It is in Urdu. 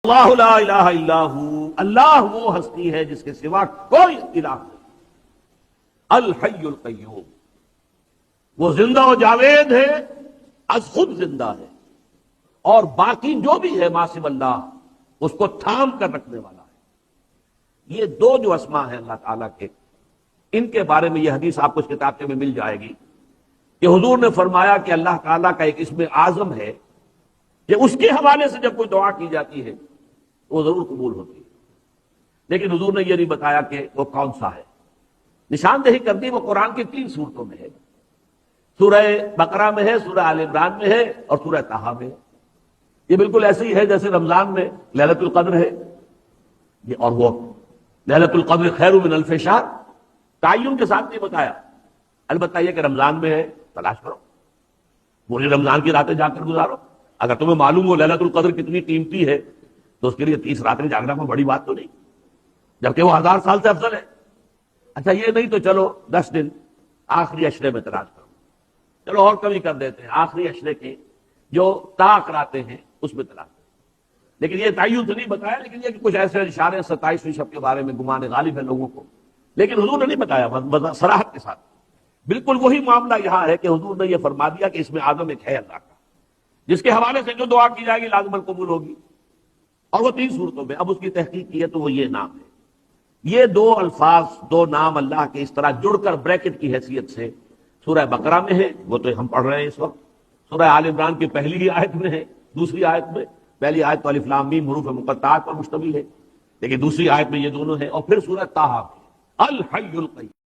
اللہ لا الہ الا ہو، اللہ وہ ہستی ہے جس کے سوا کوئی الہ نہیں۔ الحی القیوم، وہ زندہ و جاوید ہے، از خود زندہ ہے، اور باقی جو بھی ہے ما سوی اللہ اس کو تھام کر رکھنے والا ہے۔ یہ دو جو اسما ہیں اللہ تعالیٰ کے، ان کے بارے میں یہ حدیث آپ کو اس کتابچے میں مل جائے گی کہ حضور نے فرمایا کہ اللہ تعالیٰ کا ایک اسم اعظم ہے کہ اس کے حوالے سے جب کوئی دعا کی جاتی ہے وہ ضرور قبول ہوتی ہے، لیکن حضور نے یہ نہیں بتایا کہ وہ کون سا ہے۔ نشاندہی کر دی وہ قرآن کی 3 صورتوں میں ہے، سورہ بقرہ میں ہے، سورہ آل عمران میں ہے اور سورہ طٰہٰ میں ہے۔ یہ بالکل ایسے ہی ہے جیسے رمضان میں ليلۃ القدر ہے، یہ اور وہ ليلۃ القدر خیر من الف شہر تعین کے ساتھ نہیں بتایا، البتہ یہ کہ رمضان میں ہے تلاش کرو، پوری رمضان کی راتیں جا کر گزارو۔ اگر تمہیں معلوم ہو ليلۃ القدر کتنی قیمتی ہے تو اس کے لیے 30 راتیں جاگنا کوئی بڑی بات تو نہیں، جبکہ وہ 1000 سال سے افضل ہے۔ اچھا یہ نہیں تو چلو 10 دن آخری عشرے میں تلاش کرو، چلو اور کمی کر دیتے ہیں، آخری عشرے کے جو طاق راتیں ہیں اس میں تلاش کرو۔ لیکن یہ تعین تو نہیں بتایا، لیکن یہ کہ کچھ ایسے اشارے 27ویں شب کے بارے میں گمان غالب ہے لوگوں کو، لیکن حضور نے نہیں بتایا صراحت کے ساتھ۔ بالکل وہی معاملہ یہاں ہے کہ حضور نے یہ فرما دیا کہ اس میں اعظم ایک ہے اللہ کا، جس کے حوالے سے جو دعا کی جائے گی لازماً قبول ہوگی، اور وہ 3 صورتوں میں۔ اب اس کی تحقیق کی ہے تو وہ یہ نام ہے۔ یہ 2 الفاظ، 2 نام اللہ کے اس طرح جڑ کر بریکٹ کی حیثیت سے سورہ بقرہ میں ہے، وہ تو ہم پڑھ رہے ہیں اس وقت، سورہ آل عمران کی پہلی ہی آیت میں ہے، دوسری آیت میں، پہلی آیت تو الف لام میم حروف مقطعات پر مشتمل ہے، لیکن دوسری آیت میں یہ دونوں ہیں، اور پھر سورہ طٰہٰ میں الحی القیوم۔